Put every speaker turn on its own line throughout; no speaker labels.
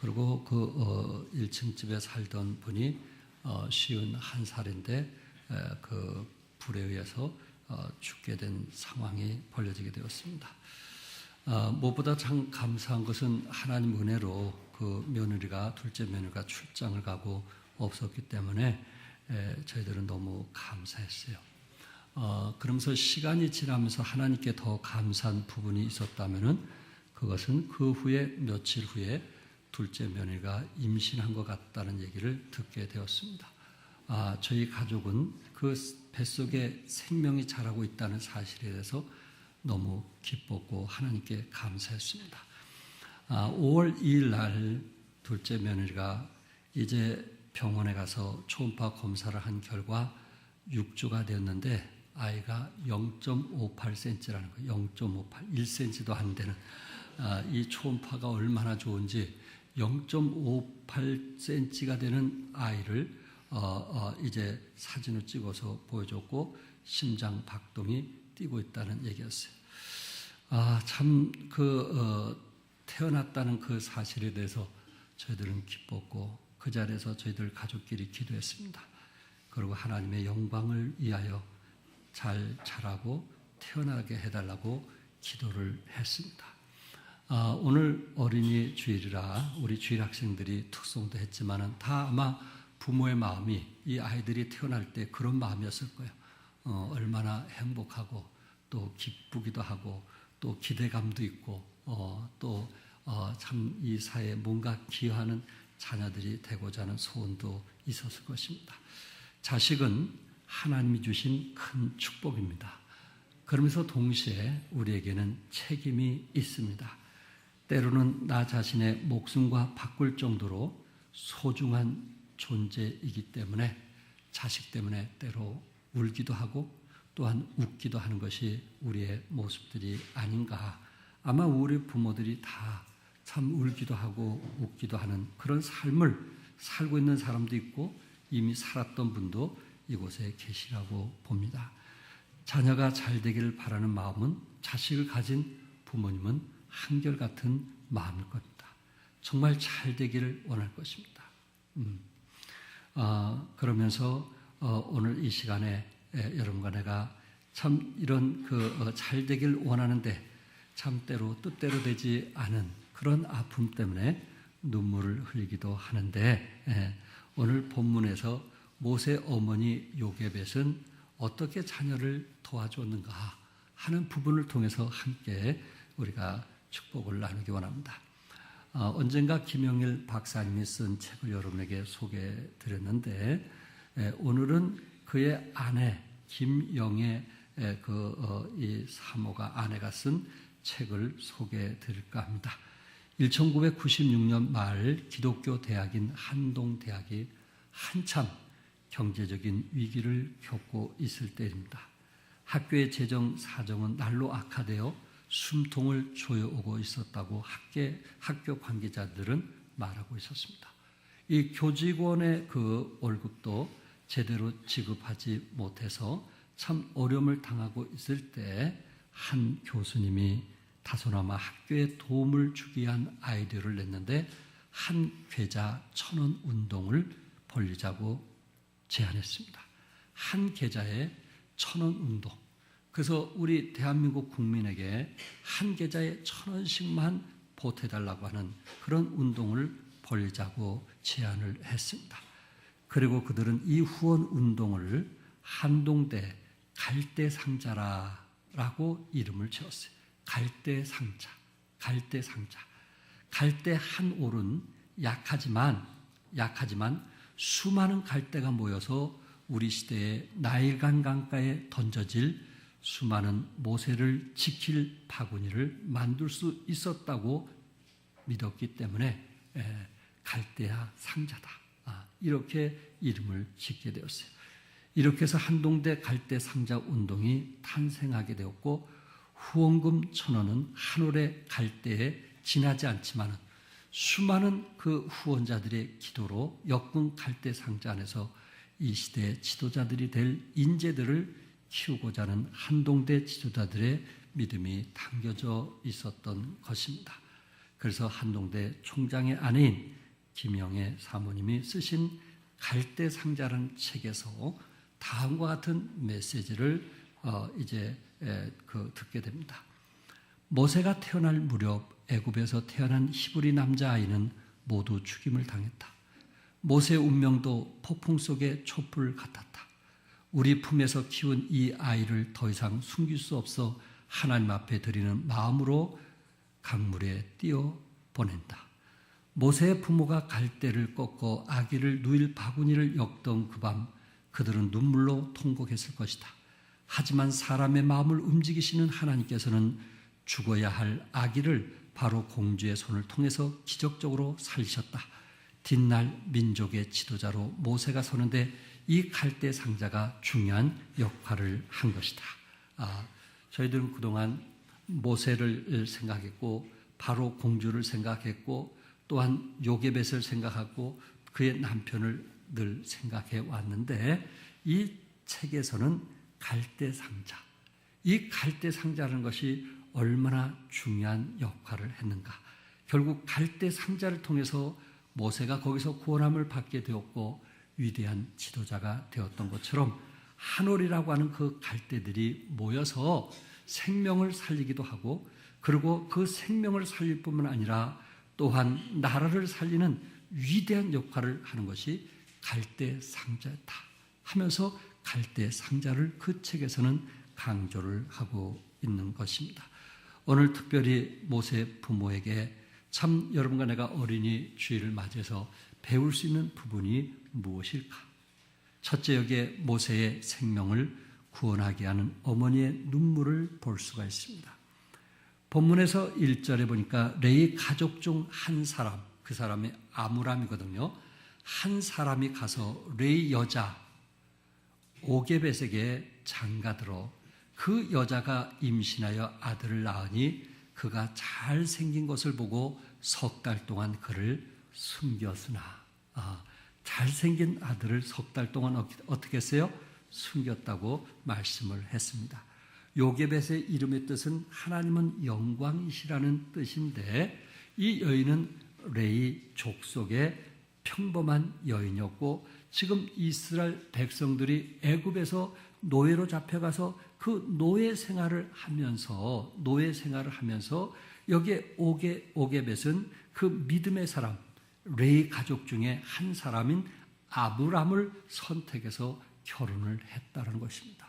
그리고 그 1층 집에 살던 분이 51살인데 그 불에 의해서 죽게 된 상황이 벌어지게 되었습니다. 무엇보다 참 감사한 것은 하나님 은혜로 그 둘째 며느리가 출장을 가고 없었기 때문에 저희들은 너무 감사했어요. 그러면서 시간이 지나면서 하나님께 더 감사한 부분이 있었다면은 그것은 그 후에 며칠 후에 둘째 며느리가 임신한 것 같다는 얘기를 듣게 되었습니다. 저희 가족은 그 뱃속에 생명이 자라고 있다는 사실에 대해서 너무 기뻤고 하나님께 감사했습니다. 5월 2일 날 둘째 며느리가 이제 병원에 가서 초음파 검사를 한 결과 6주가 되었는데 아이가 0.58cm라는 거예요. 0.58, 1cm도 안 되는 이 초음파가 얼마나 좋은지 0.58cm가 되는 아이를 이제 사진을 찍어서 보여줬고 심장 박동이 뛰고 있다는 얘기였어요. 참 태어났다는 그 사실에 대해서 저희들은 기뻤고 그 자리에서 저희들 가족끼리 기도했습니다. 그리고 하나님의 영광을 위하여 잘 자라고 태어나게 해달라고 기도를 했습니다. 오늘 어린이 주일이라 우리 주일 학생들이 특송도 했지만은 다 아마 부모의 마음이 이 아이들이 태어날 때 그런 마음이었을 거예요. 얼마나 행복하고 또 기쁘기도 하고 또 기대감도 있고 또 참 이 사회에 뭔가 기여하는 자녀들이 되고자 하는 소원도 있었을 것입니다. 자식은 하나님이 주신 큰 축복입니다. 그러면서 동시에 우리에게는 책임이 있습니다. 때로는 나 자신의 목숨과 바꿀 정도로 소중한 존재이기 때문에 자식 때문에 때로 울기도 하고 또한 웃기도 하는 것이 우리의 모습들이 아닌가. 아마 우리 부모들이 다 참 울기도 하고 웃기도 하는 그런 삶을 살고 있는 사람도 있고 이미 살았던 분도 이곳에 계시라고 봅니다. 자녀가 잘 되기를 바라는 마음은 자식을 가진 부모님은 한결같은 마음일 겁니다. 정말 잘 되기를 원할 것입니다. 그러면서 오늘 이 시간에 여러분과 내가 참 이런 잘 되길 원하는데 참 때로 뜻대로 되지 않은 그런 아픔 때문에 눈물을 흘리기도 하는데 오늘 본문에서 모세 어머니 요게벳은 어떻게 자녀를 도와줬는가 하는 부분을 통해서 함께 우리가 축복을 나누기 원합니다. 언젠가 김영일 박사님이 쓴 책을 여러분에게 소개해 드렸는데 오늘은 그의 아내 김영애 이 사모가 아내가 쓴 책을 소개해 드릴까 합니다. 1996년 말 기독교 대학인 한동대학이 한참 경제적인 위기를 겪고 있을 때입니다. 학교의 재정 사정은 날로 악화되어 숨통을 조여오고 있었다고 학교 관계자들은 말하고 있었습니다. 이 교직원의 그 월급도 제대로 지급하지 못해서 참 어려움을 당하고 있을 때 한 교수님이 다소나마 학교에 도움을 주기 위한 아이디어를 냈는데 한 계좌 1,000원 운동을 벌리자고 제안했습니다. 한 계좌에 1,000원 운동. 그래서 우리 대한민국 국민에게 한 계좌에 1,000원씩만 보태달라고 하는 그런 운동을 벌리자고 제안을 했습니다. 그리고 그들은 이 후원 운동을 한동대 갈대상자라고 이름을 지었어요. 갈대상자. 갈대 한 올은 약하지만 수많은 갈대가 모여서 우리 시대의 나일강 강가에 던져질 수많은 모세를 지킬 바구니를 만들 수 있었다고 믿었기 때문에 갈대야 상자다. 이렇게 이름을 짓게 되었어요. 이렇게 해서 한동대 갈대 상자 운동이 탄생하게 되었고 후원금 1,000원은 한 올의 갈대에 지나지 않지만 수많은 그 후원자들의 기도로 엮은 갈대 상자 안에서 이 시대의 지도자들이 될 인재들을 키우고자 하는 한동대 지도자들의 믿음이 담겨져 있었던 것입니다. 그래서 한동대 총장의 아내인 김영애 사모님이 쓰신 갈대상자라는 책에서 다음과 같은 메시지를 듣게 됩니다. 모세가 태어날 무렵 애굽에서 태어난 히브리 남자아이는 모두 죽임을 당했다. 모세의 운명도 폭풍 속의 촛불 같았다. 우리 품에서 키운 이 아이를 더 이상 숨길 수 없어 하나님 앞에 드리는 마음으로 강물에 띄어 보낸다. 모세의 부모가 갈대를 꺾어 아기를 누일 바구니를 엮던 그 밤 그들은 눈물로 통곡했을 것이다. 하지만 사람의 마음을 움직이시는 하나님께서는 죽어야 할 아기를 바로 공주의 손을 통해서 기적적으로 살리셨다. 뒷날 민족의 지도자로 모세가 서는데 이 갈대 상자가 중요한 역할을 한 것이다. 저희들은 그동안 모세를 생각했고 바로 공주를 생각했고 또한 요게벳을 생각하고 그의 남편을 늘 생각해 왔는데 이 책에서는 갈대 상자, 이 갈대 상자라는 것이 얼마나 중요한 역할을 했는가. 결국 갈대 상자를 통해서 모세가 거기서 구원함을 받게 되었고 위대한 지도자가 되었던 것처럼 한올이라고 하는 그 갈대들이 모여서 생명을 살리기도 하고 그리고 그 생명을 살릴 뿐만 아니라 또한 나라를 살리는 위대한 역할을 하는 것이 갈대 상자였다 하면서 갈대 상자를 그 책에서는 강조를 하고 있는 것입니다. 오늘 특별히 모세 부모에게 참 여러분과 내가 어린이 주일을 맞이해서 배울 수 있는 부분이 무엇일까? 첫째, 여기에 모세의 생명을 구원하게 하는 어머니의 눈물을 볼 수가 있습니다. 본문에서 1절에 보니까 레위 가족 중 한 사람, 그 사람이 아므람이거든요. 한 사람이 가서 레위 여자 오게벳에게 장가들어 그 여자가 임신하여 아들을 낳으니 그가 잘생긴 것을 보고 석 달 동안 그를 숨겼으나 잘생긴 아들을 석 달 동안 어떻게 했어요? 숨겼다고 말씀을 했습니다. 요게벳의 이름의 뜻은 하나님은 영광이시라는 뜻인데 이 여인은 레위 족속의 평범한 여인이었고 지금 이스라엘 백성들이 애굽에서 노예로 잡혀가서 그 노예 생활을 하면서 여기에 오게벳은 그 믿음의 사람 레위 가족 중에 한 사람인 아브람을 선택해서 결혼을 했다는 것입니다.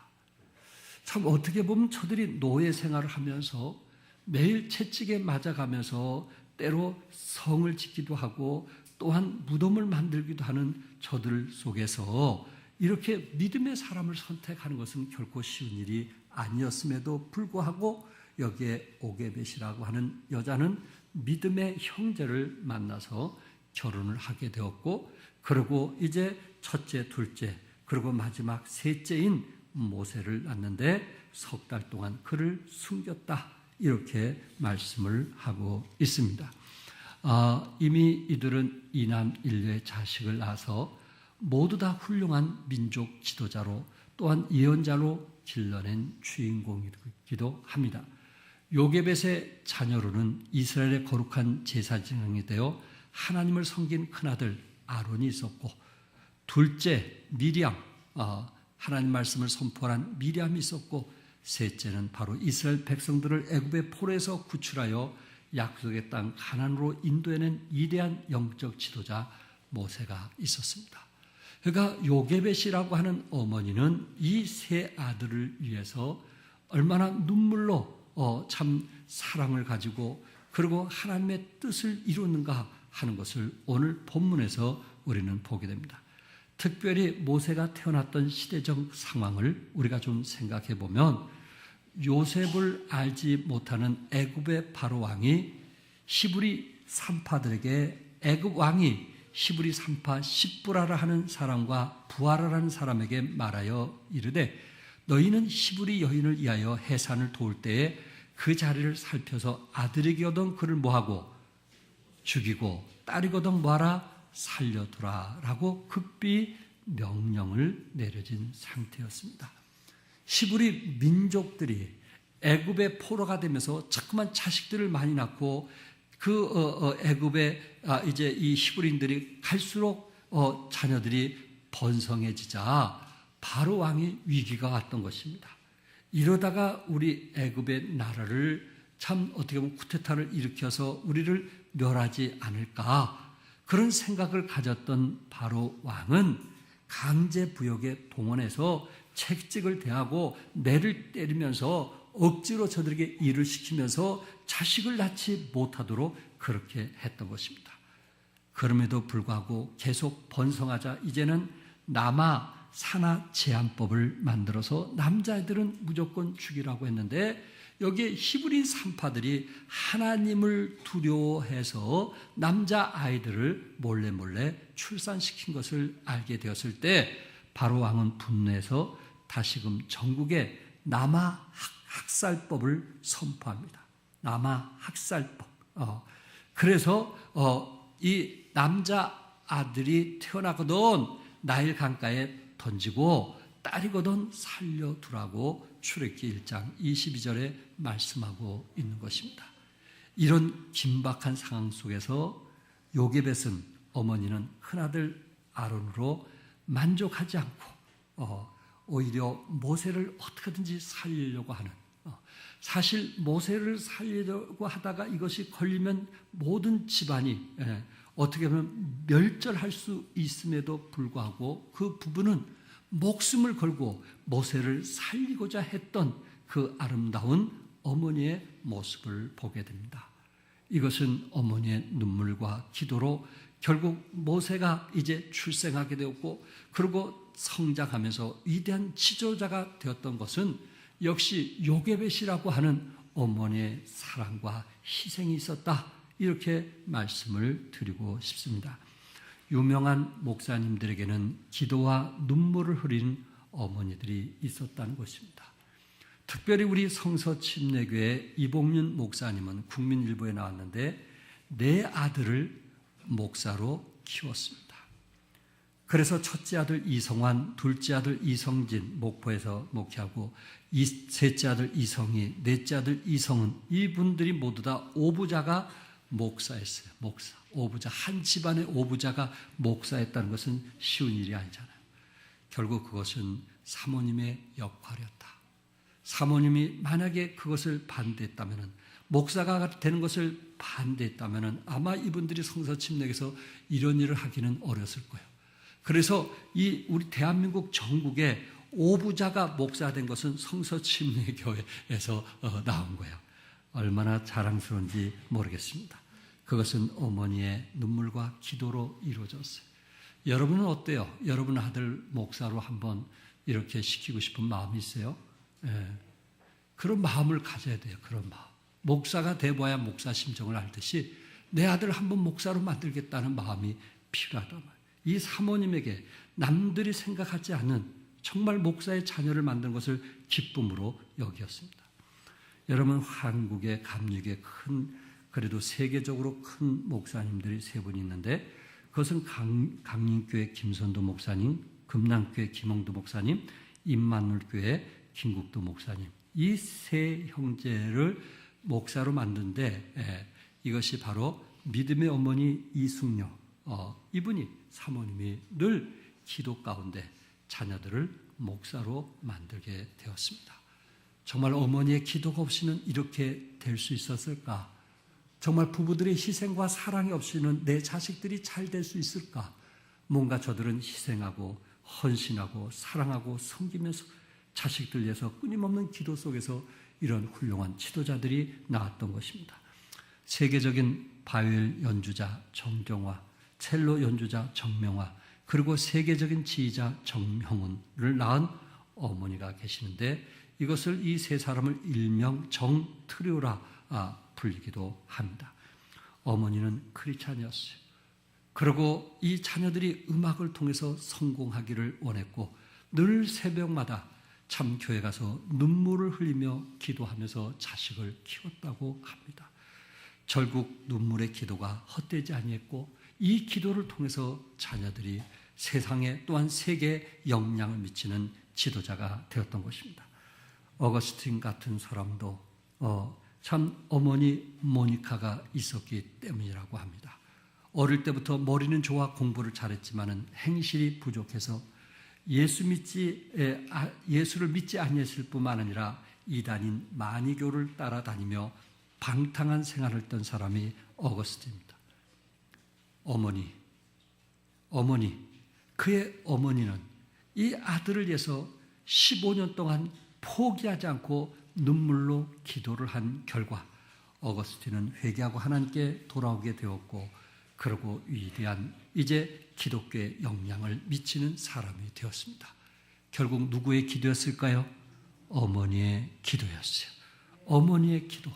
참 어떻게 보면 저들이 노예 생활을 하면서 매일 채찍에 맞아가면서 때로 성을 짓기도 하고 또한 무덤을 만들기도 하는 저들 속에서 이렇게 믿음의 사람을 선택하는 것은 결코 쉬운 일이 아니었음에도 불구하고 여기에 오게벳이라고 하는 여자는 믿음의 형제를 만나서 결혼을 하게 되었고 그리고 이제 첫째, 둘째 그리고 마지막 셋째인 모세를 낳는데 석 달 동안 그를 숨겼다 이렇게 말씀을 하고 있습니다. 이미 이들은 이남 일녀의 자식을 낳아서 모두 다 훌륭한 민족 지도자로 또한 예언자로 길러낸 주인공이기도 합니다. 요게벳의 자녀로는 이스라엘의 거룩한 제사장이 되어 하나님을 섬긴 큰아들 아론이 있었고 둘째 미리암 하나님 말씀을 선포한 미리암이 있었고 셋째는 바로 이스라엘 백성들을 애굽의 포로에서 구출하여 약속의 땅 가나안으로 인도해낸 위대한 영적 지도자 모세가 있었습니다. 그러니까 요게벳이라고 하는 어머니는 이 세 아들을 위해서 얼마나 눈물로 참 사랑을 가지고 그리고 하나님의 뜻을 이루는가 하는 것을 오늘 본문에서 우리는 보게 됩니다. 특별히 모세가 태어났던 시대적 상황을 우리가 좀 생각해 보면 요셉을 알지 못하는 애굽의 바로 왕이 히브리 산파들에게 애굽 왕이 히브리 산파 십부라라 하는 사람과 부하라라는 사람에게 말하여 이르되 너희는 히브리 여인을 위하여 해산을 도울 때에 그 자리를 살펴서 아들이거든 그를 뭐하고 죽이고 딸이거든 뭐하라 살려두라 라고 급히 명령을 내려진 상태였습니다. 히브리 민족들이 애굽의 포로가 되면서 자꾸만 자식들을 많이 낳고 애굽에 이제 이 히브리인들이 갈수록 자녀들이 번성해지자 바로 왕이 위기가 왔던 것입니다. 이러다가 우리 애굽의 나라를 참 어떻게 보면 쿠데타를 일으켜서 우리를 멸하지 않을까, 그런 생각을 가졌던 바로 왕은 강제부역에 동원해서 채찍을 대하고 매를 때리면서 억지로 저들에게 일을 시키면서 자식을 낳지 못하도록 그렇게 했던 것입니다. 그럼에도 불구하고 계속 번성하자 이제는 남아 산하 제한법을 만들어서 남자애들은 무조건 죽이라고 했는데, 여기에 히브리 산파들이 하나님을 두려워해서 남자아이들을 몰래 출산시킨 것을 알게 되었을 때 바로 왕은 분노해서 다시금 전국에 남아 학살법을 선포합니다. 남아 학살법. 그래서 이 남자 아들이 태어나거든 나일 강가에 던지고 딸이거든 살려두라고 출애굽기 1장 22절에 말씀하고 있는 것입니다. 이런 긴박한 상황 속에서 요게벳은, 어머니는 큰아들 아론으로 만족하지 않고 오히려 모세를 어떻게든지 살리려고 하는, 사실 모세를 살리려고 하다가 이것이 걸리면 모든 집안이 어떻게 보면 멸절할 수 있음에도 불구하고 그 부부는 목숨을 걸고 모세를 살리고자 했던 그 아름다운 어머니의 모습을 보게 됩니다. 이것은 어머니의 눈물과 기도로 결국 모세가 이제 출생하게 되었고, 그리고 성장하면서 위대한 지도자가 되었던 것은 역시 요게벳이라고 하는 어머니의 사랑과 희생이 있었다, 이렇게 말씀을 드리고 싶습니다. 유명한 목사님들에게는 기도와 눈물을 흘린 어머니들이 있었다는 것입니다. 특별히 우리 성서침례교회 이봉윤 목사님은 국민일보에 나왔는데 4아들을 목사로 키웠습니다. 그래서 첫째 아들 이성환, 둘째 아들 이성진 목포에서 목회하고, 셋째 아들 이성희, 넷째 아들 이성은, 이분들이 모두 다 오부자가 목사였어요. 목사, 오부자, 한 집안의 오부자가 목사였다는 것은 쉬운 일이 아니잖아요. 결국 그것은 사모님의 역할이었다. 사모님이 만약에 그것을 반대했다면, 목사가 되는 것을 반대했다면 아마 이분들이 성서침례에서 이런 일을 하기는 어렸을 거예요. 그래서 이 우리 대한민국 전국에 오부자가 목사된 것은 성서침례교회에서 나온 거예요. 얼마나 자랑스러운지 모르겠습니다. 그것은 어머니의 눈물과 기도로 이루어졌어요. 여러분은 어때요? 여러분 아들 목사로 한번 이렇게 시키고 싶은 마음이 있어요? 그런 마음을 가져야 돼요. 그런 마음. 목사가 돼봐야 목사 심정을 알듯이 내 아들 한번 목사로 만들겠다는 마음이 필요하단 말이에요. 이 사모님에게 남들이 생각하지 않는 정말 목사의 자녀를 만든 것을 기쁨으로 여겼습니다. 여러분, 한국의 감리교회 그래도 세계적으로 큰 목사님들이 3분이 있는데, 그것은 강림교회 김선도 목사님, 금남교회 김홍도 목사님, 임만울교회 김국도 목사님, 이 3 형제를 목사로 만든데, 이것이 바로 믿음의 어머니 이숙녀, 이분이 사모님이 늘 기도 가운데 자녀들을 목사로 만들게 되었습니다. 정말 어머니의 기도가 없이는 이렇게 될 수 있었을까? 정말 부부들의 희생과 사랑이 없이는 내 자식들이 잘 될 수 있을까? 뭔가 저들은 희생하고 헌신하고 사랑하고 섬기면서 자식들 위해서 끊임없는 기도 속에서 이런 훌륭한 지도자들이 나왔던 것입니다. 세계적인 바이올 연주자 정경화, 첼로 연주자 정명화, 그리고 세계적인 지휘자 정형훈을 낳은 어머니가 계시는데, 이것을 이 3사람을 일명 정트리오라 불리기도 합니다. 어머니는 크리스찬이었어요. 그리고 이 자녀들이 음악을 통해서 성공하기를 원했고, 늘 새벽마다 참 교회 가서 눈물을 흘리며 기도하면서 자식을 키웠다고 합니다. 결국 눈물의 기도가 헛되지 아니했고, 이 기도를 통해서 자녀들이 세상에 또한 세계에 영향을 미치는 지도자가 되었던 것입니다. 어거스틴 같은 사람도 참 어머니 모니카가 있었기 때문이라고 합니다. 어릴 때부터 머리는 좋아 공부를 잘했지만은 행실이 부족해서 예수를 믿지 아니했을 뿐만 아니라 이단인 마니교를 따라다니며 방탕한 생활을 했던 사람이 어거스틴입니다. 그의 어머니는 이 아들을 위해서 15년 동안 포기하지 않고 눈물로 기도를 한 결과 어거스틴은 회개하고 하나님께 돌아오게 되었고, 그리고 위대한 이제 기독교에 영향을 미치는 사람이 되었습니다. 결국 누구의 기도였을까요? 어머니의 기도였어요. 어머니의 기도,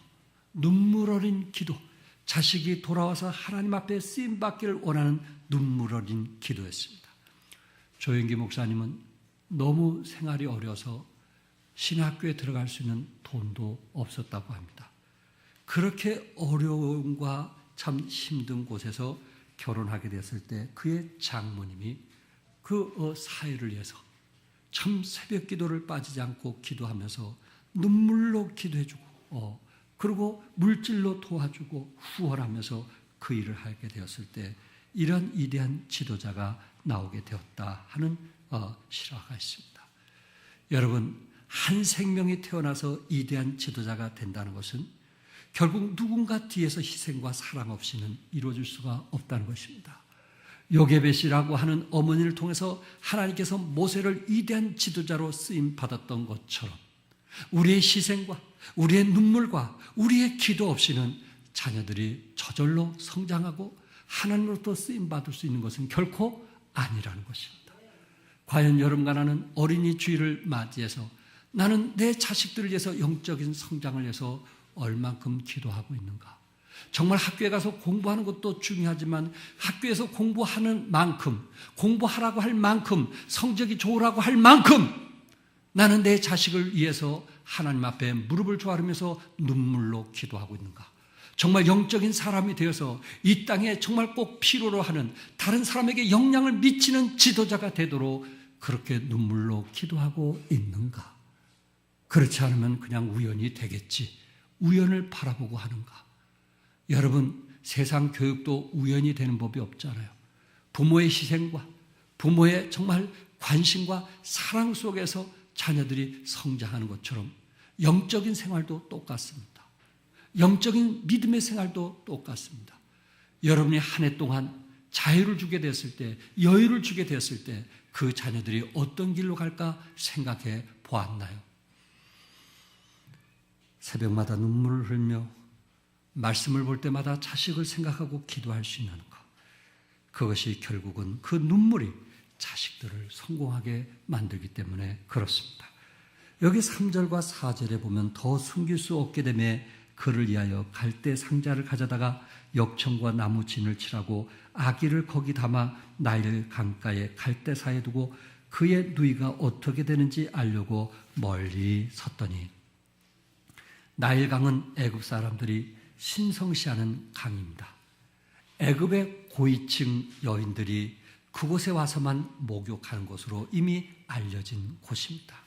눈물 어린 기도, 자식이 돌아와서 하나님 앞에 쓰임받기를 원하는 눈물 어린 기도였습니다. 조영기 목사님은 너무 생활이 어려서 신학교에 들어갈 수 있는 돈도 없었다고 합니다. 그렇게 어려움과 참 힘든 곳에서 결혼하게 됐을 때 그의 장모님이 그 사회를 위해서 참 새벽 기도를 빠지지 않고 기도하면서 눈물로 기도해주고 그리고 물질로 도와주고 후원하면서 그 일을 하게 되었을 때 이런 위대한 지도자가 나오게 되었다 하는 실화가 있습니다. 여러분, 한 생명이 태어나서 위대한 지도자가 된다는 것은 결국 누군가 뒤에서 희생과 사랑 없이는 이루어질 수가 없다는 것입니다. 요게벳이라고 하는 어머니를 통해서 하나님께서 모세를 위대한 지도자로 쓰임 받았던 것처럼 우리의 희생과 우리의 눈물과 우리의 기도 없이는 자녀들이 저절로 성장하고 하나님으로부터 쓰임 받을 수 있는 것은 결코 아니라는 것입니다. 과연 여러분과 나는 어린이 주일을 맞이해서 나는 내 자식들을 위해서 영적인 성장을 위해서 얼만큼 기도하고 있는가? 정말 학교에 가서 공부하는 것도 중요하지만 학교에서 공부하는 만큼, 공부하라고 할 만큼, 성적이 좋으라고 할 만큼 나는 내 자식을 위해서 하나님 앞에 무릎을 조아리면서 눈물로 기도하고 있는가? 정말 영적인 사람이 되어서 이 땅에 정말 꼭 필요로 하는 다른 사람에게 영향을 미치는 지도자가 되도록 그렇게 눈물로 기도하고 있는가? 그렇지 않으면 그냥 우연이 되겠지. 우연을 바라보고 하는가? 여러분, 세상 교육도 우연이 되는 법이 없잖아요. 부모의 희생과 부모의 정말 관심과 사랑 속에서 자녀들이 성장하는 것처럼 영적인 생활도 똑같습니다. 영적인 믿음의 생활도 똑같습니다. 여러분이 한 해 동안 자유를 주게 됐을 때, 여유를 주게 됐을 때 그 자녀들이 어떤 길로 갈까 생각해 보았나요? 새벽마다 눈물을 흘며 말씀을 볼 때마다 자식을 생각하고 기도할 수 있는 것, 그것이 결국은 그 눈물이 자식들을 성공하게 만들기 때문에 그렇습니다. 여기 3절과 4절에 보면 더 숨길 수 없게 되매 그를 위하여 갈대 상자를 가져다가 역청과 나무 진을 칠하고 아기를 거기 담아 나일 강가에 갈대사에 두고 그의 누이가 어떻게 되는지 알려고 멀리 섰더니, 나일강은 애굽 사람들이 신성시하는 강입니다. 애굽의 고위층 여인들이 그곳에 와서만 목욕하는 곳으로 이미 알려진 곳입니다.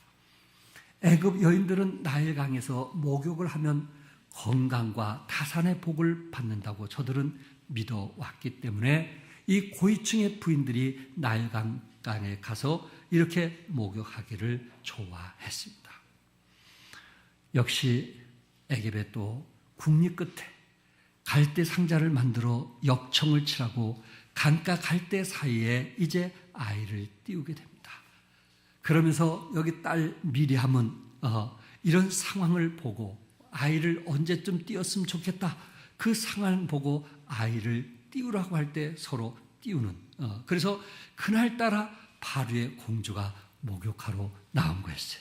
애굽 여인들은 나일강에서 목욕을 하면 건강과 다산의 복을 받는다고 저들은 믿어왔기 때문에 이 고위층의 부인들이 나일강에 가서 이렇게 목욕하기를 좋아했습니다. 역시 애굽에 또 국리 끝에 갈대 상자를 만들어 역청을 칠하고 강가 갈대 사이에 이제 아이를 띄우게 됩니다. 그러면서 여기 딸 미리암은 이런 상황을 보고 아이를 언제쯤 띄웠으면 좋겠다, 그 상황을 보고 아이를 띄우라고 할 때 서로 띄우는, 그래서 그날따라 바로의 공주가 목욕하러 나온 거였어요.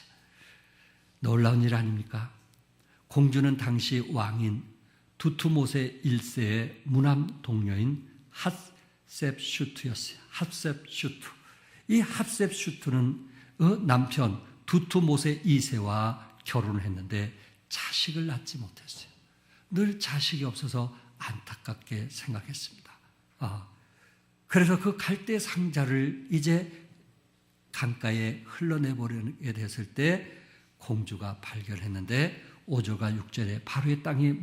놀라운 일 아닙니까? 공주는 당시 왕인 두투모세 1세의 무남 동료인 핫셉슈트였어요. 핫셉슈트. 이 핫셉슈트는 남편 두투모세 2세와 결혼을 했는데 자식을 낳지 못했어요. 늘 자식이 없어서 안타깝게 생각했습니다. 그래서 그 갈대 상자를 이제 강가에 흘러내버리게 됐을 때 공주가 발견했는데 5절과 6절에 바로의 땅이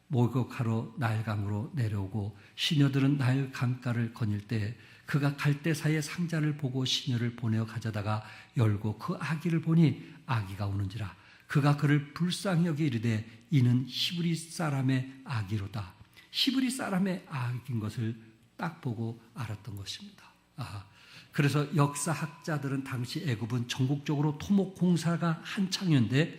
목욕하러 나일강으로 내려오고 시녀들은 나일 강가를 거닐 때 그가 갈대사의 상자를 보고 시녀를 보내어 가져다가 열고 그 아기를 보니 아기가 우는지라. 그가 그를 불쌍히 여기 이르되 이는 히브리 사람의 아기로다. 히브리 사람의 아기인 것을 딱 보고 알았던 것입니다. 그래서 역사학자들은 당시 애굽은 전국적으로 토목 공사가 한창이었는데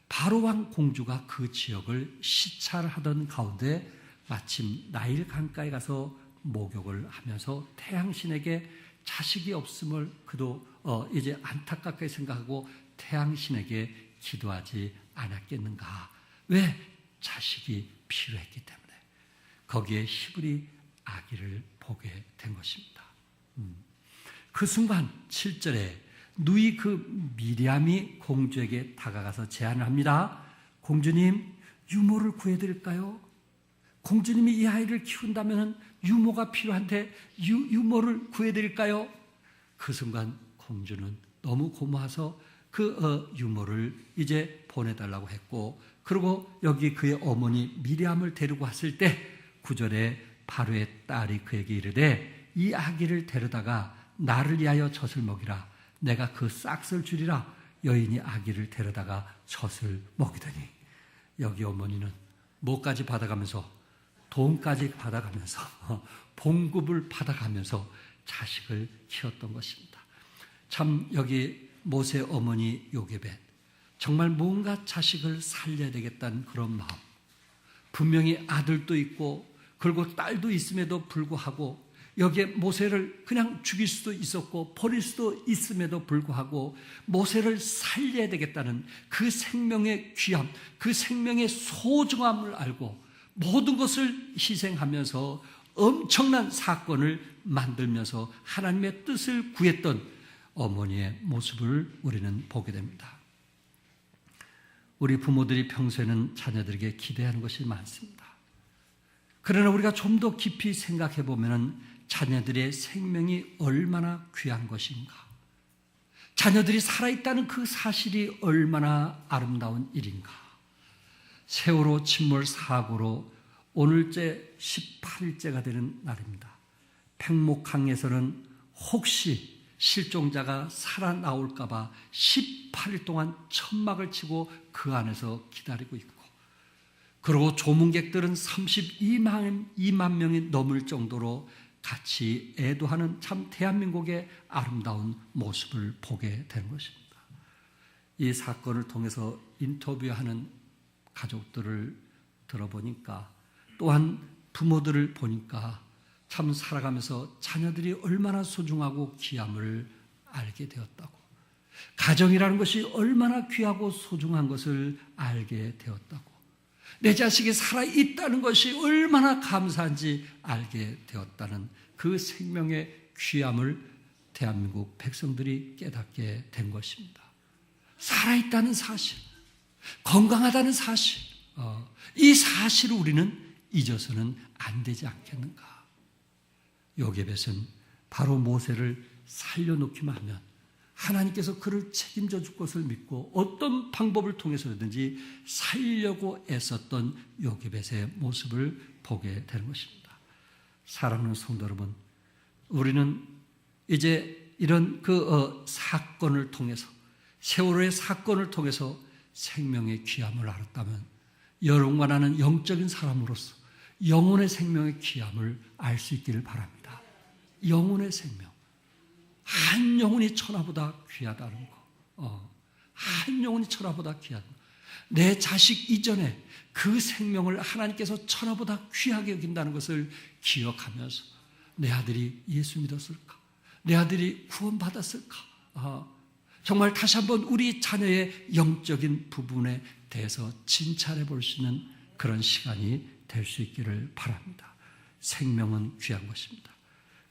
바로 왕 공주가 그 지역을 시찰하던 가운데 마침 나일 강가에 가서 목욕을 하면서 태양신에게 자식이 없음을 그도 이제 안타깝게 생각하고 태양신에게 기도하지 않았겠는가. 왜? 자식이 필요했기 때문에. 거기에 히브리 아기를 보게 된 것입니다. 그 순간 7절에 누이 그 미리암이 공주에게 다가가서 제안을 합니다. 공주님, 유모를 구해드릴까요? 공주님이 이 아이를 키운다면 유모가 필요한데 유모를 구해드릴까요? 그 순간 공주는 너무 고마워서 그 유모를 이제 보내달라고 했고, 그리고 여기 그의 어머니 미리암을 데리고 왔을 때 9절에 바로의 딸이 그에게 이르되 이 아기를 데려다가 나를 위하여 젖을 먹이라. 내가 그 싹을 주리라. 여인이 아기를 데려다가 젖을 먹이더니, 여기 어머니는 뭐까지 받아가면서, 돈까지 받아가면서, 봉급을 받아가면서 자식을 키웠던 것입니다. 참 여기 모세 어머니 요게벳, 정말 뭔가 자식을 살려야 되겠다는 그런 마음, 분명히 아들도 있고 그리고 딸도 있음에도 불구하고 여기에 모세를 그냥 죽일 수도 있었고 버릴 수도 있음에도 불구하고 모세를 살려야 되겠다는 그 생명의 귀함, 그 생명의 소중함을 알고 모든 것을 희생하면서 엄청난 사건을 만들면서 하나님의 뜻을 구했던 어머니의 모습을 우리는 보게 됩니다. 우리 부모들이 평소에는 자녀들에게 기대하는 것이 많습니다. 그러나 우리가 좀 더 깊이 생각해 보면 자녀들의 생명이 얼마나 귀한 것인가, 자녀들이 살아있다는 그 사실이 얼마나 아름다운 일인가. 세월호 침몰 사고로 오늘째 18일째가 되는 날입니다. 팽목항에서는 혹시 실종자가 살아나올까 봐 18일 동안 천막을 치고 그 안에서 기다리고 있고, 그리고 조문객들은 32만 명이 넘을 정도로 같이 애도하는 참 대한민국의 아름다운 모습을 보게 된 것입니다. 이 사건을 통해서 인터뷰하는 가족들을 들어보니까, 또한 부모들을 보니까 참 살아가면서 자녀들이 얼마나 소중하고 귀함을 알게 되었다고, 가정이라는 것이 얼마나 귀하고 소중한 것을 알게 되었다고, 내 자식이 살아있다는 것이 얼마나 감사한지 알게 되었다는 그 생명의 귀함을 대한민국 백성들이 깨닫게 된 것입니다. 살아있다는 사실, 건강하다는 사실, 이 사실을 우리는 잊어서는 안 되지 않겠는가. 요게벳은 바로 모세를 살려놓기만 하면 하나님께서 그를 책임져 줄 것을 믿고 어떤 방법을 통해서든지 살려고 애썼던 요게벳의 모습을 보게 되는 것입니다. 사랑하는 성도 여러분, 우리는 이제 이런 사건을 통해서, 세월호의 사건을 통해서 생명의 귀함을 알았다면 여러분과 나는 영적인 사람으로서 영혼의 생명의 귀함을 알 수 있기를 바랍니다. 영혼의 생명, 한 영혼이 천하보다 귀하다는 거, 한 영혼이 천하보다 귀하다. 내 자식 이전에 그 생명을 하나님께서 천하보다 귀하게 여긴다는 것을 기억하면서 내 아들이 예수 믿었을까? 내 아들이 구원받았을까? 정말 다시 한번 우리 자녀의 영적인 부분에 대해서 진찰해 볼 수 있는 그런 시간이 될 수 있기를 바랍니다. 생명은 귀한 것입니다.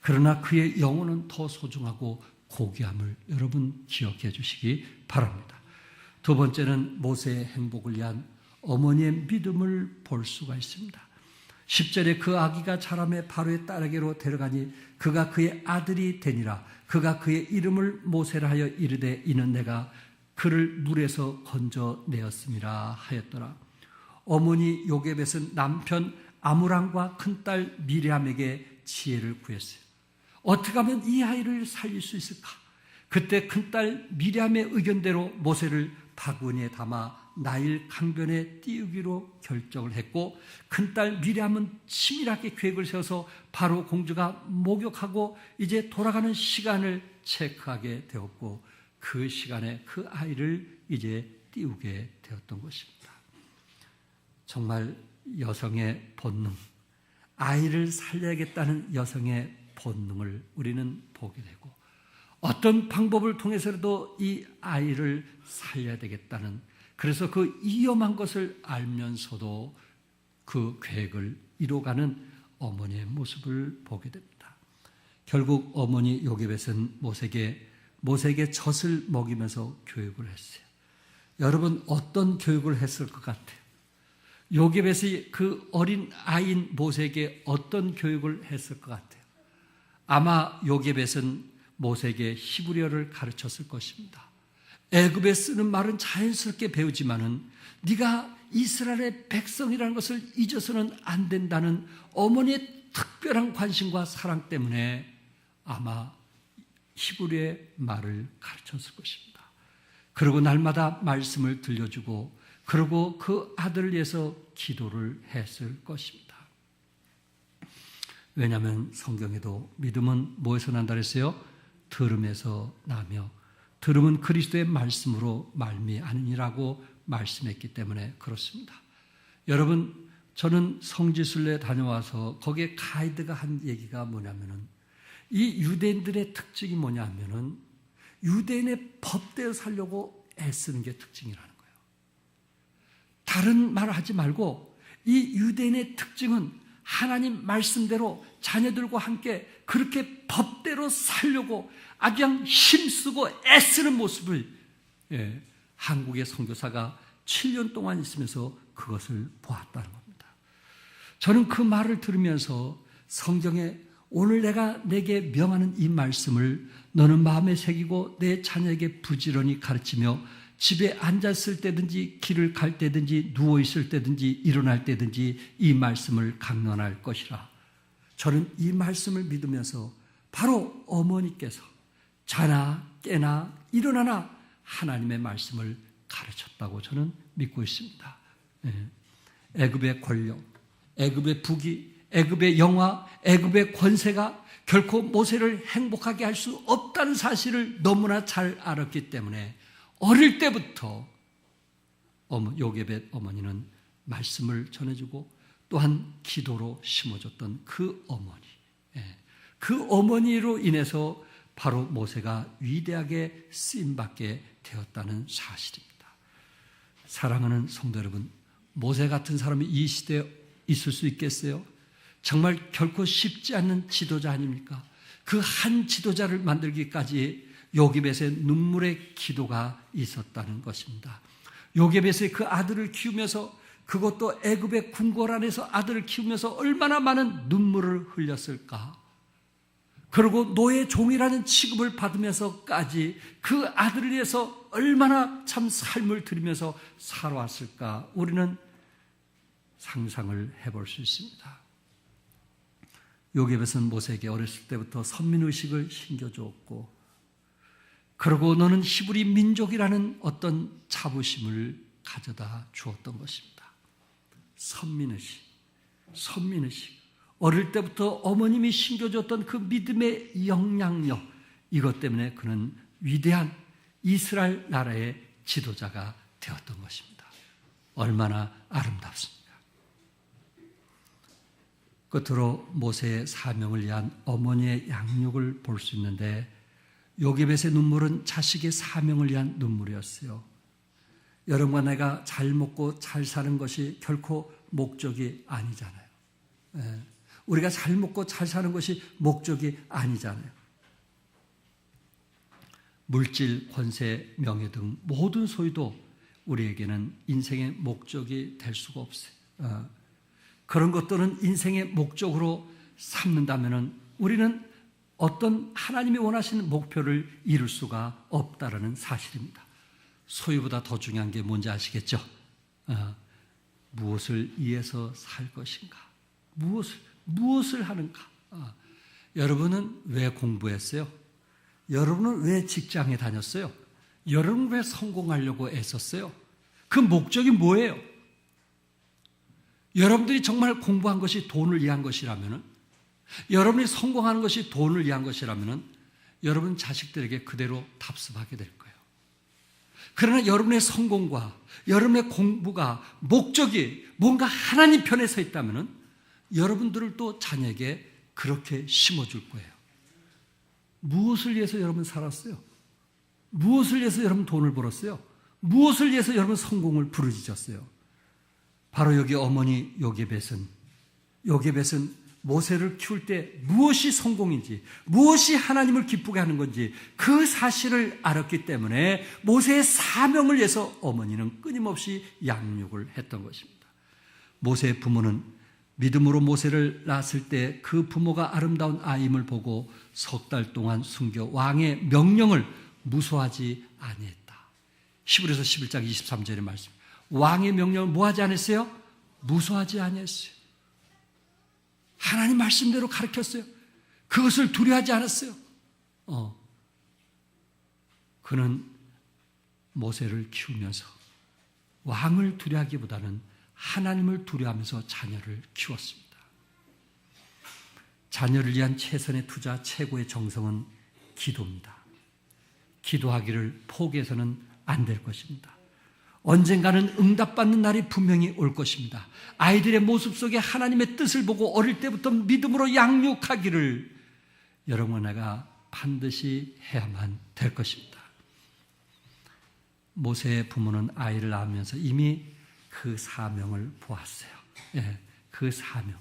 그러나 그의 영혼은 더 소중하고 고귀함을 여러분 기억해 주시기 바랍니다. 두 번째는 모세의 행복을 위한 어머니의 믿음을 볼 수가 있습니다. 10절에 그 아기가 자라매 바로의 딸에게로 데려가니 그가 그의 아들이 되니라. 그가 그의 이름을 모세라 하여 이르되 이는 내가 그를 물에서 건져내었음이라 하였더라. 어머니 요게벳은 남편 아므람과 큰딸 미리암에게 지혜를 구했어요. 어떻게 하면 이 아이를 살릴 수 있을까? 그때 큰딸 미리암의 의견대로 모세를 바구니에 담아 나일 강변에 띄우기로 결정을 했고, 큰딸 미리암은 치밀하게 계획을 세워서 바로 공주가 목욕하고 이제 돌아가는 시간을 체크하게 되었고, 그 시간에 그 아이를 이제 띄우게 되었던 것입니다. 정말 여성의 본능, 아이를 살려야겠다는 여성의 본능을 우리는 보게 되고, 어떤 방법을 통해서라도 이 아이를 살려야 되겠다는, 그래서 그 위험한 것을 알면서도 그 계획을 이뤄가는 어머니의 모습을 보게 됩니다. 결국 어머니 요게벳은 모세에게 젖을 먹이면서 교육을 했어요. 여러분, 어떤 교육을 했을 것 같아요? 요게벳이 그 어린 아이인 모세에게 어떤 교육을 했을 것 같아요? 아마 요게벳은 모세에게 히브리어를 가르쳤을 것입니다. 애굽에 쓰는 말은 자연스럽게 배우지만은 네가 이스라엘의 백성이라는 것을 잊어서는 안 된다는 어머니의 특별한 관심과 사랑 때문에 아마 히브리어의 말을 가르쳤을 것입니다. 그리고 날마다 말씀을 들려주고, 그리고 그 아들을 위해서 기도를 했을 것입니다. 왜냐하면 성경에도 믿음은 뭐에서 난다 그랬어요? 들음에서 나며 들음은 그리스도의 말씀으로 말미암으니라고 말씀했기 때문에 그렇습니다. 여러분, 저는 성지순례 다녀와서 거기에 가이드가 한 얘기가 뭐냐면은, 이 유대인들의 특징이 뭐냐면은 유대인의 법대로 살려고 애쓰는 게 특징이라는 거예요. 다른 말을 하지 말고 이 유대인의 특징은 하나님 말씀대로 자녀들과 함께 그렇게 법대로 살려고 아주 그냥 힘쓰고 애쓰는 모습을, 한국의 선교사가 7년 동안 있으면서 그것을 보았다는 겁니다. 저는 그 말을 들으면서 성경에 오늘 내게 명하는 이 말씀을 너는 마음에 새기고 내 자녀에게 부지런히 가르치며 집에 앉았을 때든지 길을 갈 때든지 누워있을 때든지 일어날 때든지 이 말씀을 강론할 것이라. 저는 이 말씀을 믿으면서 바로 어머니께서 자나 깨나 일어나나 하나님의 말씀을 가르쳤다고 저는 믿고 있습니다. 애굽의 권력, 애굽의 부귀, 애굽의 영화, 애굽의 권세가 결코 모세를 행복하게 할 수 없다는 사실을 너무나 잘 알았기 때문에 어릴 때부터 요게벳 어머니는 말씀을 전해주고 또한 기도로 심어줬던 그 어머니, 그 어머니로 인해서 바로 모세가 위대하게 쓰임받게 되었다는 사실입니다. 사랑하는 성도 여러분, 모세 같은 사람이 이 시대에 있을 수 있겠어요? 정말 결코 쉽지 않는 지도자 아닙니까? 그 한 지도자를 만들기까지 요게벳의 눈물의 기도가 있었다는 것입니다. 요게벳의 그 아들을 키우면서, 그것도 애굽의 궁궐 안에서 아들을 키우면서 얼마나 많은 눈물을 흘렸을까? 그리고 노예 종이라는 취급을 받으면서까지 그 아들을 위해서 얼마나 참 삶을 들이면서 살아왔을까? 우리는 상상을 해볼 수 있습니다. 요게벳은 모세에게 어렸을 때부터 선민의식을 심겨주었고, 그리고 너는 히브리 민족이라는 어떤 자부심을 가져다 주었던 것입니다. 선민의식. 어릴 때부터 어머님이 심겨줬던 그 믿음의 영향력, 이것 때문에 그는 위대한 이스라엘 나라의 지도자가 되었던 것입니다. 얼마나 아름답습니까? 끝으로 모세의 사명을 위한 어머니의 양육을 볼 수 있는데, 요게벳의 눈물은 자식의 사명을 위한 눈물이었어요. 여러분과 내가 잘 먹고 잘 사는 것이 결코 목적이 아니잖아요. 우리가 잘 먹고 잘 사는 것이 목적이 아니잖아요. 물질, 권세, 명예 등 모든 소유도 우리에게는 인생의 목적이 될 수가 없어요. 그런 것들은 인생의 목적으로 삼는다면 우리는 어떤 하나님이 원하시는 목표를 이룰 수가 없다는 사실입니다. 소유보다 더 중요한 게 뭔지 아시겠죠? 무엇을 위해서 살 것인가? 무엇을 하는가? 여러분은 왜 공부했어요? 여러분은 왜 직장에 다녔어요? 여러분은 왜 성공하려고 애썼어요? 그 목적이 뭐예요? 여러분들이 정말 공부한 것이 돈을 위한 것이라면, 여러분이 성공하는 것이 돈을 위한 것이라면 여러분 자식들에게 그대로 답습하게 될 거예요. 그러나 여러분의 성공과 여러분의 공부가 목적이 뭔가 하나님 편에 서 있다면 여러분들을 또 자녀에게 그렇게 심어줄 거예요. 무엇을 위해서 여러분 살았어요? 무엇을 위해서 여러분 돈을 벌었어요? 무엇을 위해서 여러분 성공을 부르짖었어요? 바로 여기 어머니 요게벳은 모세를 키울 때 무엇이 성공인지, 무엇이 하나님을 기쁘게 하는 건지 그 사실을 알았기 때문에 모세의 사명을 위해서 어머니는 끊임없이 양육을 했던 것입니다. 모세의 부모는 믿음으로 모세를 낳았을 때 그 부모가 아름다운 아임을 보고 석 달 동안 숨겨 왕의 명령을 무소하지 아니했다. 히브리서 11장 23절의 말씀. 왕의 명령을 뭐하지 않았어요? 무소하지 아니했어요. 하나님 말씀대로 가르쳤어요. 그것을 두려워하지 않았어요. 그는 모세를 키우면서 왕을 두려워하기보다는 하나님을 두려워하면서 자녀를 키웠습니다. 자녀를 위한 최선의 투자, 최고의 정성은 기도입니다. 기도하기를 포기해서는 안 될 것입니다. 언젠가는 응답받는 날이 분명히 올 것입니다. 아이들의 모습 속에 하나님의 뜻을 보고 어릴 때부터 믿음으로 양육하기를 여러분 내가 반드시 해야만 될 것입니다. 모세의 부모는 아이를 낳으면서 이미 그 사명을 보았어요. 그 사명.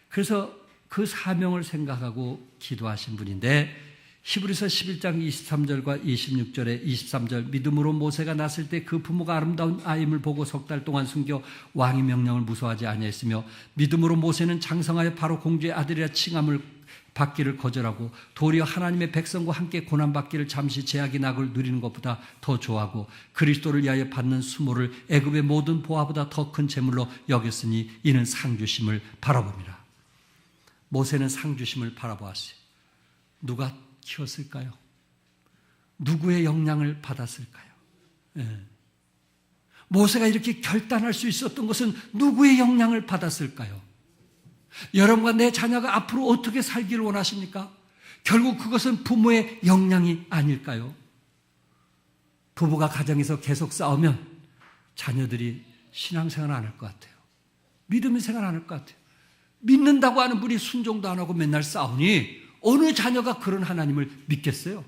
그래서 그 사명을 생각하고 기도하신 분인데 히브리서 11장 23절과 26절에 23절 믿음으로 모세가 낳았을 때 그 부모가 아름다운 아임을 보고 석 달 동안 숨겨 왕의 명령을 무소하지 아니했으며 믿음으로 모세는 장성하여 바로 공주의 아들이라 칭함을 받기를 거절하고 도리어 하나님의 백성과 함께 고난받기를 잠시 제약의 낙을 누리는 것보다 더 좋아하고 그리스도를 위하여 받는 수모를 애굽의 모든 보화보다 더 큰 재물로 여겼으니 이는 상주심을 바라봅니다. 모세는 상주심을 바라보았어요. 누가 키웠을까요? 누구의 영향을 받았을까요? 모세가 이렇게 결단할 수 있었던 것은 누구의 영향을 받았을까요? 여러분과 내 자녀가 앞으로 어떻게 살기를 원하십니까? 결국 그것은 부모의 영향이 아닐까요? 부부가 가정에서 계속 싸우면 자녀들이 신앙생활 안 할 것 같아요. 믿음의 생활 안 할 것 같아요. 믿는다고 하는 분이 순종도 안 하고 맨날 싸우니 어느 자녀가 그런 하나님을 믿겠어요?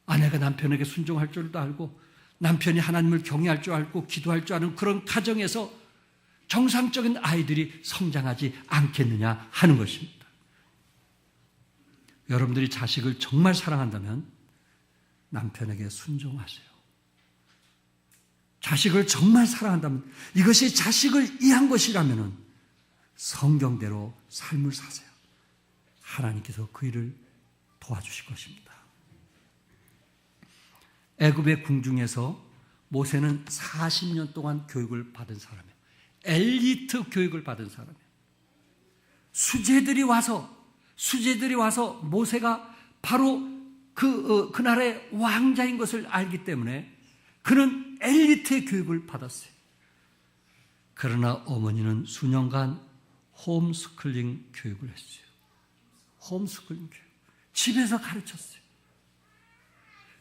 아내가 남편에게 순종할 줄도 알고 남편이 하나님을 경외할 줄 알고 기도할 줄 아는 그런 가정에서 정상적인 아이들이 성장하지 않겠느냐 하는 것입니다. 여러분들이 자식을 정말 사랑한다면 남편에게 순종하세요. 자식을 정말 사랑한다면, 이것이 자식을 위한 것이라면 성경대로 삶을 사세요. 하나님께서 그 일을 도와주실 것입니다. 애굽의 궁중에서 모세는 40년 동안 교육을 받은 사람이에요. 엘리트 교육을 받은 사람이에요. 수제들이 와서 모세가 바로 그 나라의 왕자인 것을 알기 때문에 그는 엘리트의 교육을 받았어요. 그러나 어머니는 수년간 홈스쿨링 교육을 했어요. 홈스쿨링 교육. 집에서 가르쳤어요.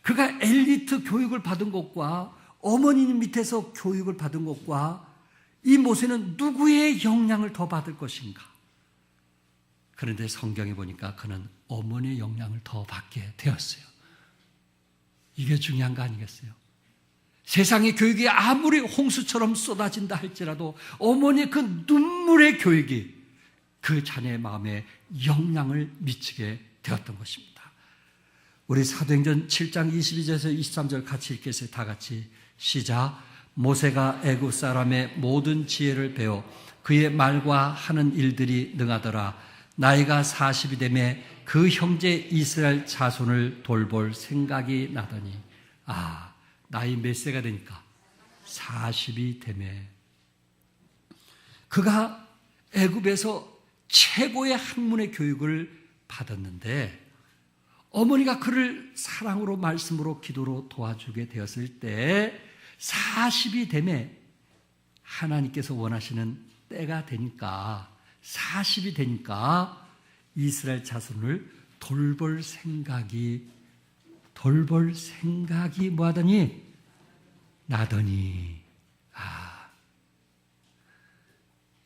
그가 엘리트 교육을 받은 것과 어머니 밑에서 교육을 받은 것과 이 모세는 누구의 영향을 더 받을 것인가? 그런데 성경에 보니까 그는 어머니의 영향을 더 받게 되었어요. 이게 중요한 거 아니겠어요? 세상의 교육이 아무리 홍수처럼 쏟아진다 할지라도 어머니의 그 눈물의 교육이 그 자녀의 마음에 영향을 미치게 되었던 것입니다. 우리 사도행전 7장 22절에서 23절 같이 읽겠어요. 다 같이 시작. 모세가 애굽 사람의 모든 지혜를 배워 그의 말과 하는 일들이 능하더라. 나이가 40이 되매 그 형제 이스라엘 자손을 돌볼 생각이 나더니 나이 몇 세가 되니까 40이 되매 그가 애굽에서 최고의 학문의 교육을 받았는데 어머니가 그를 사랑으로 말씀으로 기도로 도와주게 되었을 때 40이 되매 하나님께서 원하시는 때가 되니까 40이 되니까 이스라엘 자손을 돌볼 생각이 뭐하더니 나더니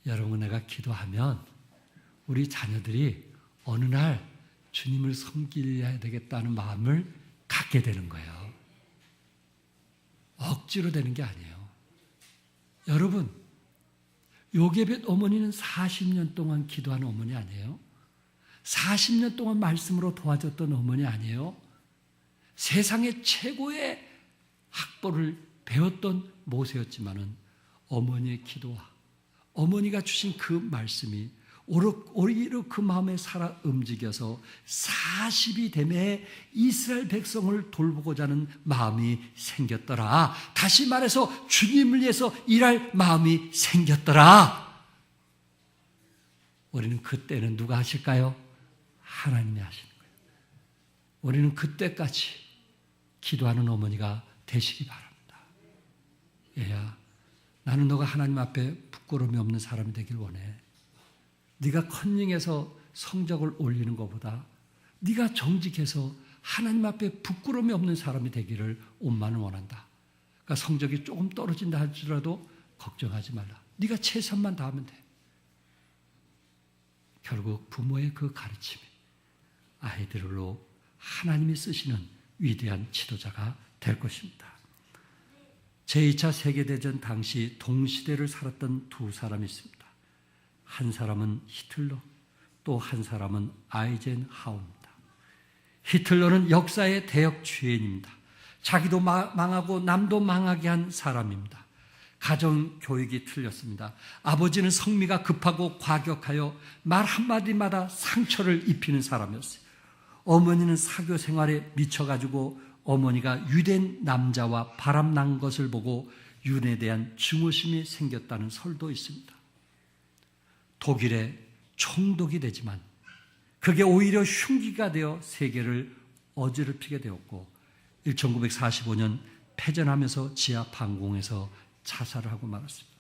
여러분 내가 기도하면 우리 자녀들이 어느 날 주님을 섬겨야 되겠다는 마음을 갖게 되는 거예요. 억지로 되는 게 아니에요. 여러분 요게벳 어머니는 40년 동안 기도하는 어머니 아니에요? 40년 동안 말씀으로 도와줬던 어머니 아니에요? 세상의 최고의 학벌을 배웠던 모세였지만은 어머니의 기도와 어머니가 주신 그 말씀이 오히려 그 마음에 살아 움직여서 40이 되매 이스라엘 백성을 돌보고자 하는 마음이 생겼더라. 다시 말해서 주님을 위해서 일할 마음이 생겼더라. 우리는 그때는 누가 하실까요? 하나님이 하시는 거예요. 우리는 그때까지 기도하는 어머니가 되시기 바랍니다. 얘야, 나는 너가 하나님 앞에 부끄러움이 없는 사람이 되길 원해. 네가 컨닝해서 성적을 올리는 것보다 네가 정직해서 하나님 앞에 부끄러움이 없는 사람이 되기를 엄마는 원한다. 그러니까 성적이 조금 떨어진다 할지라도 걱정하지 말라. 네가 최선만 다하면 돼. 결국 부모의 그 가르침이 아이들로 하나님이 쓰시는 위대한 지도자가 될 것입니다. 제2차 세계대전 당시 동시대를 살았던 두 사람이 있습니다. 한 사람은 히틀러, 또 한 사람은 아이젠하워입니다. 히틀러는 역사의 대역 주인입니다. 자기도 망하고 남도 망하게 한 사람입니다. 가정 교육이 틀렸습니다. 아버지는 성미가 급하고 과격하여 말 한마디마다 상처를 입히는 사람이었어요. 어머니는 사교 생활에 미쳐가지고 어머니가 유대인 남자와 바람난 것을 보고 윤에 대한 증오심이 생겼다는 설도 있습니다. 독일의 총독이 되지만 그게 오히려 흉기가 되어 세계를 어지럽히게 되었고 1945년 패전하면서 지하 방공에서 자살을 하고 말았습니다.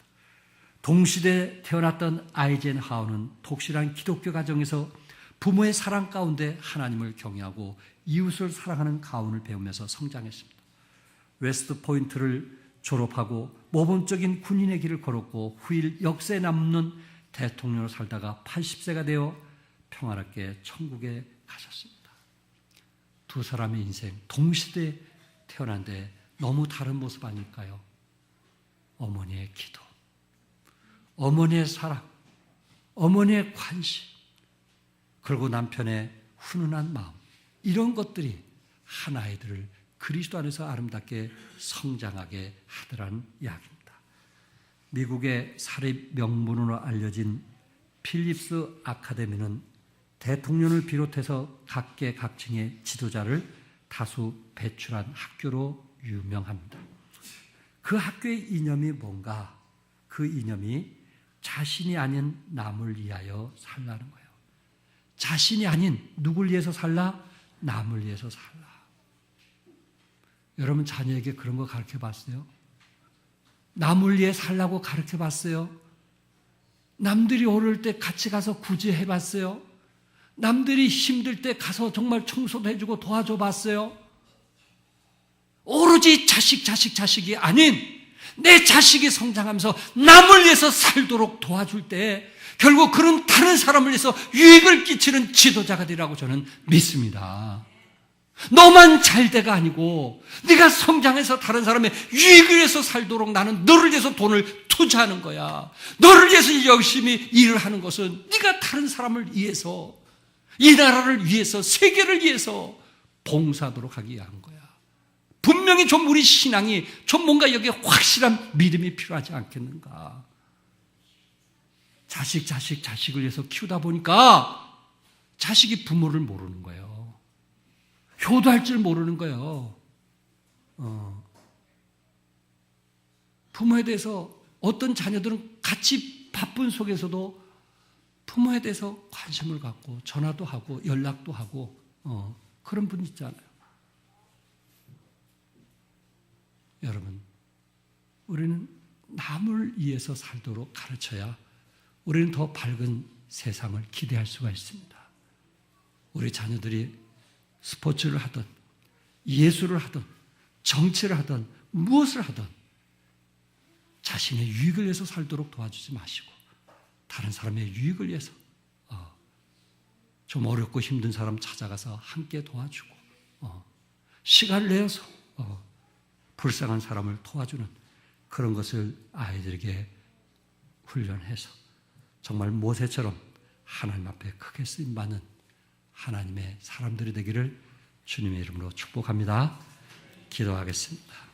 동시대에 태어났던 아이젠하워는 독실한 기독교 가정에서 부모의 사랑 가운데 하나님을 경외하고 이웃을 사랑하는 가운을 배우면서 성장했습니다. 웨스트 포인트를 졸업하고 모범적인 군인의 길을 걸었고 후일 역사에 남는 대통령으로 살다가 80세가 되어 평화롭게 천국에 가셨습니다. 두 사람의 인생 동시대에 태어난데 너무 다른 모습 아닐까요? 어머니의 기도, 어머니의 사랑, 어머니의 관심, 그리고 남편의 훈훈한 마음, 이런 것들이 한 아이들을 그리스도 안에서 아름답게 성장하게 하더라는 이야기입니다. 미국의 사립 명문으로 알려진 필립스 아카데미는 대통령을 비롯해서 각계각층의 지도자를 다수 배출한 학교로 유명합니다. 그 학교의 이념이 뭔가? 그 이념이 자신이 아닌 남을 위하여 살라는 거예요. 자신이 아닌 누굴 위해서 살라? 남을 위해서 살라. 여러분 자녀에게 그런 거 가르쳐 봤어요? 남을 위해 살라고 가르쳐 봤어요? 남들이 어려울 때 같이 가서 구제해 봤어요? 남들이 힘들 때 가서 정말 청소도 해주고 도와줘 봤어요? 오로지 자식이 아닌 내 자식이 성장하면서 남을 위해서 살도록 도와줄 때 결국 그런 다른 사람을 위해서 유익을 끼치는 지도자가 되라고 저는 믿습니다. 너만 잘돼가 아니고 네가 성장해서 다른 사람의 유익을 위해서 살도록 나는 너를 위해서 돈을 투자하는 거야. 너를 위해서 열심히 일을 하는 것은 네가 다른 사람을 위해서, 이 나라를 위해서, 세계를 위해서 봉사하도록 하기 위한 거야. 분명히 좀 우리 신앙이 좀 뭔가 여기에 확실한 믿음이 필요하지 않겠는가. 자식을 위해서 키우다 보니까 자식이 부모를 모르는 거예요. 효도할 줄 모르는 거예요. 부모에 대해서 어떤 자녀들은 같이 바쁜 속에서도 부모에 대해서 관심을 갖고 전화도 하고 연락도 하고 그런 분 있잖아요. 여러분, 우리는 남을 위해서 살도록 가르쳐야 우리는 더 밝은 세상을 기대할 수가 있습니다. 우리 자녀들이 스포츠를 하든 예술을 하든 정치를 하든 무엇을 하든 자신의 유익을 위해서 살도록 도와주지 마시고 다른 사람의 유익을 위해서 좀 어렵고 힘든 사람 찾아가서 함께 도와주고 시간을 내어서 불쌍한 사람을 도와주는 그런 것을 아이들에게 훈련해서 정말 모세처럼 하나님 앞에 크게 쓰임받는 하나님의 사람들이 되기를 주님의 이름으로 축복합니다. 기도하겠습니다.